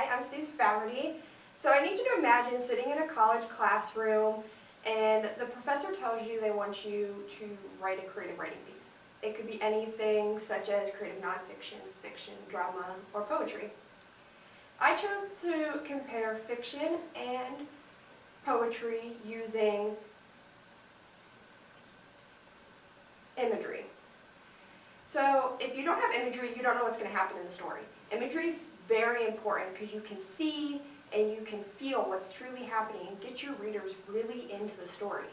I'm Staci Faverty. So I need you to imagine sitting in a college classroom and the professor tells you they want you to write a creative writing piece. It could be anything such as creative nonfiction, fiction, drama, or poetry. I chose to compare fiction and poetry using imagery. So if you don't have imagery, you don't know what's going to happen in the story. Imagery is very important because you can see and you can feel what's truly happening and get your readers really into the story.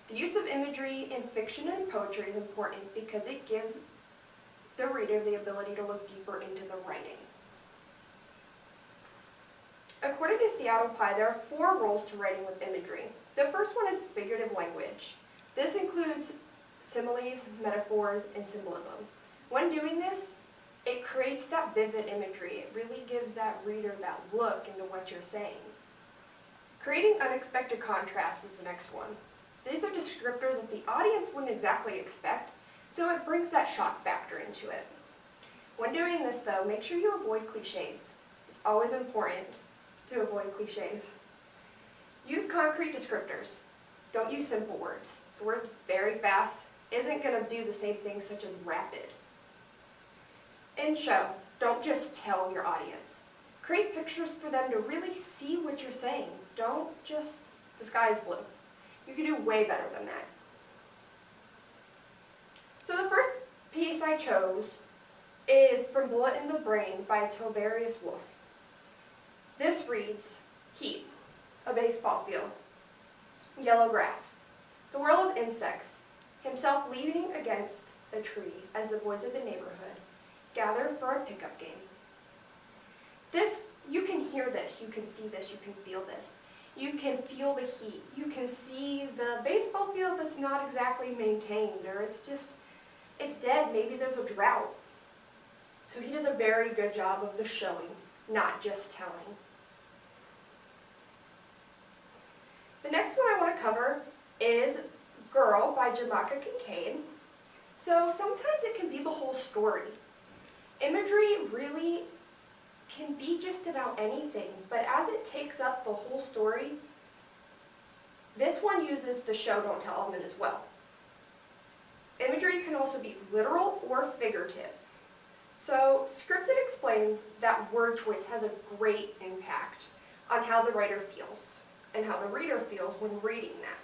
The use of imagery in fiction and poetry is important because it gives the reader the ability to look deeper into the writing. According to Seattle Pie, there are 4 rules to writing with imagery. The first one is figurative language. This includes similes, metaphors, and symbolism. When doing this, it creates that vivid imagery. It really gives that reader that look into what you're saying. Creating unexpected contrasts is the next one. These are descriptors that the audience wouldn't exactly expect, so it brings that shock factor into it. When doing this, though, make sure you avoid cliches. It's always important to avoid cliches. Use concrete descriptors. Don't use simple words. The word very fast isn't going to do the same thing such as rapid. And show. Don't just tell your audience. Create pictures for them to really see what you're saying. Don't just, the sky is blue. You can do way better than that. So the first piece I chose is from Bullet in the Brain by Tiberius Wolff. This reads, heat, a baseball field, yellow grass, the world of insects, himself leaning against a tree as the boys of the neighborhood gather for a pickup game. This, you can hear this, you can see this, you can feel this. You can feel the heat. You can see the baseball field that's not exactly maintained, or it's dead. Maybe there's a drought. So he does a very good job of the showing, not just telling. The next one I want to cover is Girl by Jamaica Kincaid. So sometimes it can be the whole story. Imagery really can be just about anything, but as it takes up the whole story, this one uses the show don't tell element as well. Imagery can also be literal or figurative. So scripted explains that word choice has a great impact on how the writer feels and how the reader feels when reading that.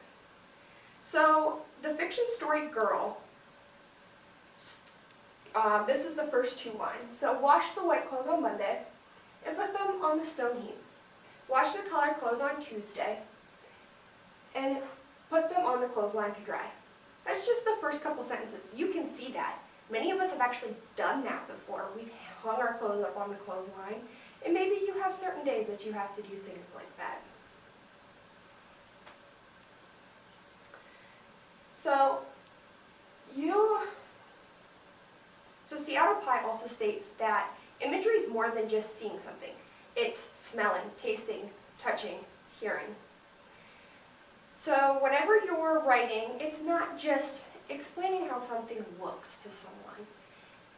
So the fiction story Girl, this is the first 2 lines. So wash the white clothes on Monday and put them on the stone heap. Wash the colored clothes on Tuesday and put them on the clothesline to dry. That's just the first couple sentences. You can see that. Many of us have actually done that before. We've hung our clothes up on the clothesline, and maybe you have certain days that you have to do things like that. So Seattle Pie also states that imagery is more than just seeing something. It's smelling, tasting, touching, hearing. So whenever you're writing, it's not just explaining how something looks to someone.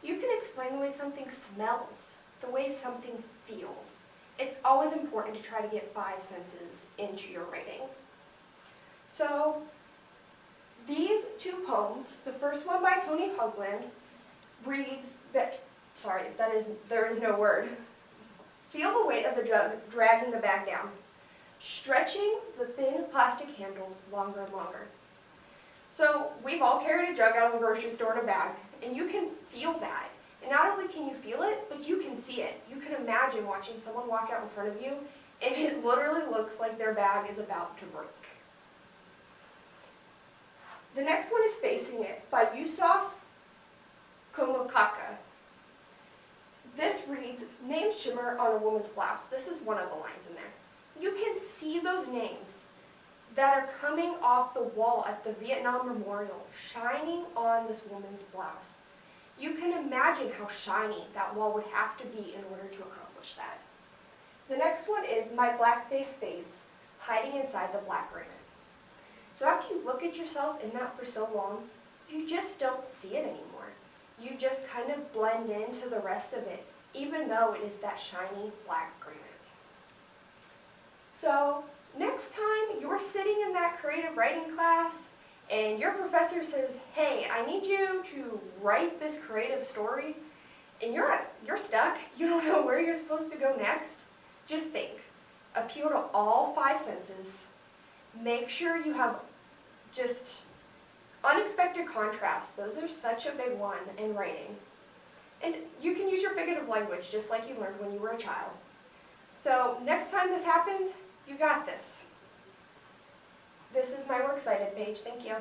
You can explain the way something smells, the way something feels. It's always important to try to get 5 senses into your writing. So these 2 poems, the first one by Tony Hogland, reads that, there is no word. Feel the weight of the jug dragging the bag down, stretching the thin plastic handles longer and longer. So we've all carried a jug out of the grocery store in a bag, and you can feel that. And not only can you feel it, but you can see it. You can imagine watching someone walk out in front of you, and it literally looks like their bag is about to break. The next one is Facing It by Yusuf Kumukaka. This reads, names shimmer on a woman's blouse. This is one of the lines in there. You can see those names that are coming off the wall at the Vietnam Memorial, shining on this woman's blouse. You can imagine how shiny that wall would have to be in order to accomplish that. The next one is My Black Face Fades, Hiding Inside the Black Granite. So after you look at yourself in that for so long, you just don't see it anymore. You just kind of blend into the rest of it, even though it is that shiny black granite. So next time you're sitting in that creative writing class and your professor says, hey, I need you to write this creative story, and you're stuck, you don't know where you're supposed to go next, just think. Appeal to all 5 senses. Make sure you have just unexpected contrast. Those are such a big one in writing. And you can use your figurative language just like you learned when you were a child. So next time this happens, you got this. This is my Works Cited page. Thank you.